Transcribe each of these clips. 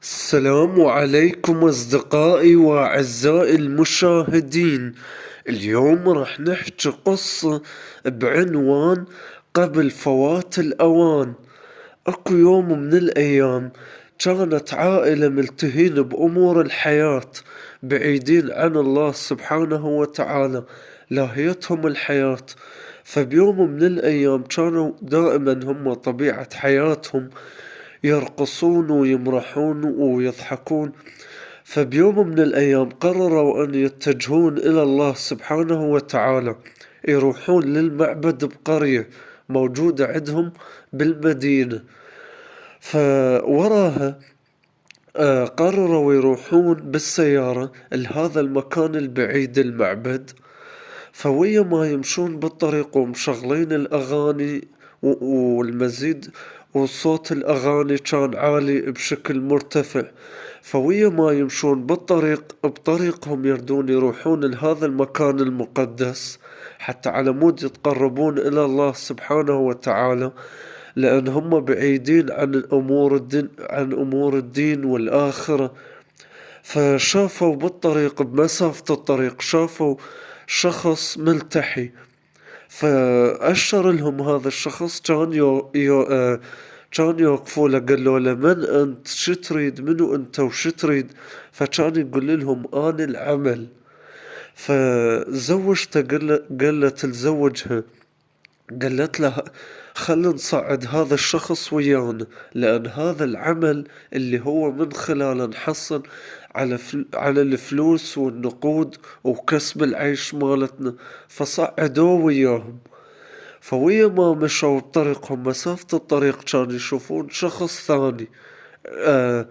السلام عليكم أصدقائي وأعزائي المشاهدين. اليوم راح نحكي قصة بعنوان قبل فوات الأوان. أكو يوم من الأيام كانت عائلة ملتهين بأمور الحياة، بعيدين عن الله سبحانه وتعالى، لاهيتهم الحياة. فبيوم من الأيام كانوا دائما هم طبيعة حياتهم يرقصون ويمرحون ويضحكون. فبيوم من الأيام قرروا أن يتجهون إلى الله سبحانه وتعالى، يروحون للمعبد بقرية موجودة عندهم بالمدينة. فوراها قرروا يروحون بالسيارة لهذا المكان البعيد المعبد. فويا ما يمشون بالطريق ومشغلين الأغاني والمزيد، وصوت الأغاني كان عالي بشكل مرتفع. فويا ما يمشون بالطريق بطريقهم يردون يروحون لهذا المكان المقدس، حتى على مود يتقربون إلى الله سبحانه وتعالى، لأن هم بعيدين عن أمور الدين والآخرة. فشافوا بالطريق بمسافة الطريق شافوا شخص ملتحي. فأشر لهم هذا الشخص، كان يوقفوا له، قالوا له: من أنت؟ شو تريد؟ منو أنت وشو تريد؟ فكان يقول لهم: أنا العمل. فزوجته قالت لزوجها، قالت له: خل نصعد هذا الشخص ويانا، لأن هذا العمل اللي هو من خلاله نحصل على الفلوس والنقود وكسب العيش مالتنا. فصعدوه وياهم. فويا ما مشوا بطريقهم مسافة الطريق كانوا يشوفون شخص ثاني، آه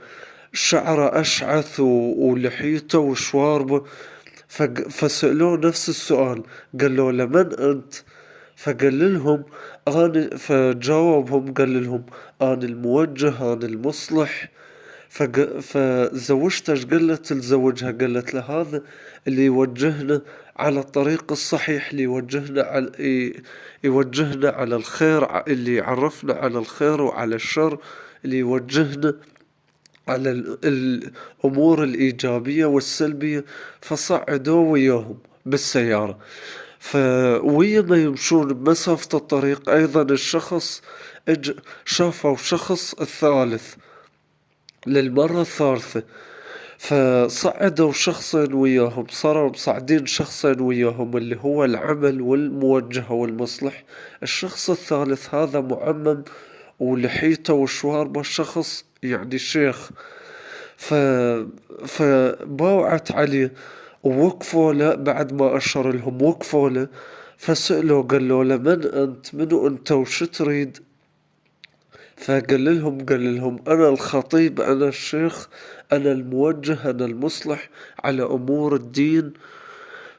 شعره أشعث ولحيته وشواربه. فسألوه نفس السؤال، قالوا له: من أنت؟ فقال لهم: فجاوبهم قال لهم: أنا الموجه، أنا المصلح. فزوجته قالت لزوجها، قالت له: هذا اللي يوجهنا على الطريق الصحيح، اللي يوجهنا على الخير، اللي يعرفنا على الخير وعلى الشر، اللي يوجهنا على الأمور الإيجابية والسلبية. فصعدوا وياهم بالسيارة. فويا ما يمشون بمسافة الطريق أيضا الشخص شافوا شخص الثالث للمرة الثالثة. فصعدوا شخصين وياهم، صاروا مصعدين شخصين وياهم، اللي هو العمل والموجه والمصلح. الشخص الثالث هذا معمم ولحيته وشواربه، شخص يعني شيخ. ف... فباوعت عليه ووقفوا له بعد ما أشر لهم، وقفوا له. فسألوا قالوا له: من أنت؟ منو أنت وش تريد؟ قال لهم: أنا الخطيب، أنا الشيخ، أنا الموجه، أنا المصلح على أمور الدين.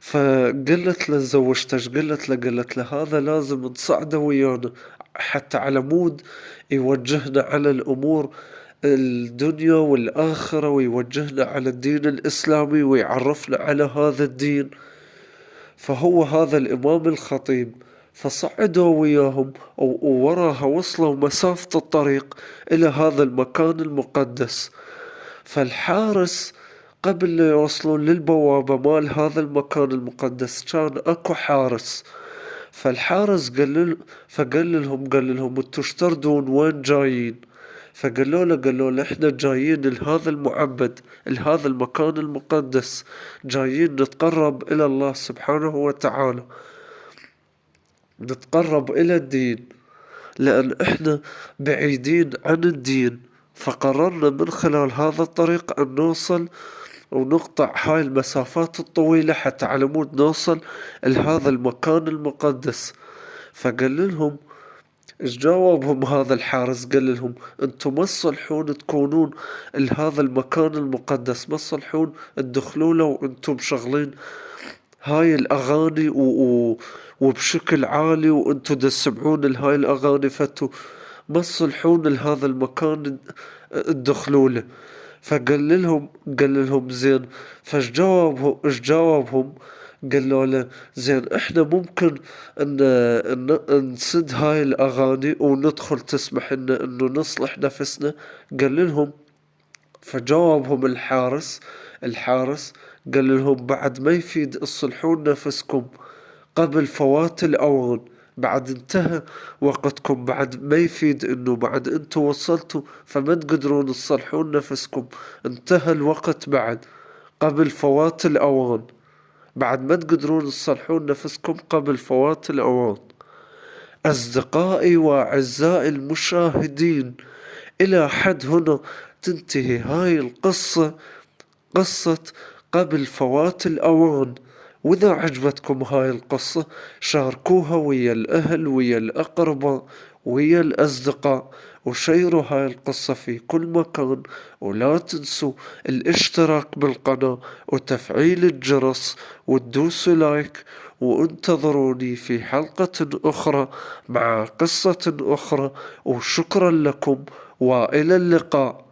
فقالت له زوجته، قالت له: هذا لازم نصعده ويانا، حتى على مود يوجهنا على الأمور الدنيا والآخرة، ويوجهنا على الدين الإسلامي ويعرفنا على هذا الدين. فهو هذا الإمام الخطيب. فصعدوا وياهم، ووراها وصلوا مسافة الطريق إلى هذا المكان المقدس. فالحارس قبل لا يوصلون للبوابة مال هذا المكان المقدس كان أكو حارس. فالحارس قال لهم: انتو تردون وين جايين؟ قالوا له: احنا جايين لهذا المعبد، لهذا المكان المقدس، جايين نتقرب إلى الله سبحانه وتعالى، نتقرب إلى الدين، لأن احنا بعيدين عن الدين. فقررنا من خلال هذا الطريق أن نوصل ونقطع هاي المسافات الطويلة حتى على مود نوصل لهذا المكان المقدس. فقال لهم، ايش جاوبهم هذا الحارس؟ قال لهم: انتم ما تصلحون تكونون لهذا المكان المقدس، ما تصلحون تدخلوا له وانتم شغلين هاي الاغاني وبشكل عالي، وانتم تسمعون لهاي الاغاني، فانتم ما تصلحون لهذا المكان تدخلوا له. قال لهم: زين. ايش جاوبهم؟ قالوا له: زين، احنا ممكن نسد هاي الاغاني وندخل، تسمح لنا انه نصلح نفسنا؟ قال لهم: فجاوبهم الحارس قال لهم بعد ما يفيد تصلحون نفسكم قبل فوات الأوان، بعد انتهى وقتكم، بعد ما يفيد انه بعد انتوا وصلتوا فما تقدرون تصلحون نفسكم، انتهى الوقت بعد قبل فوات الأوان، بعد ما تقدرون تصلحون نفسكم قبل فوات الأوان. أصدقائي وأعزائي المشاهدين، إلى حد هنا تنتهي هاي القصة، قصة قبل فوات الأوان. وإذا عجبتكم هاي القصة شاركوها ويا الأهل ويا الأقرباء ويا الأصدقاء، وشيروا هاي القصة في كل مكان، ولا تنسوا الاشتراك بالقناة وتفعيل الجرس وتدوسوا لايك، وانتظروني في حلقة أخرى مع قصة أخرى، وشكرا لكم وإلى اللقاء.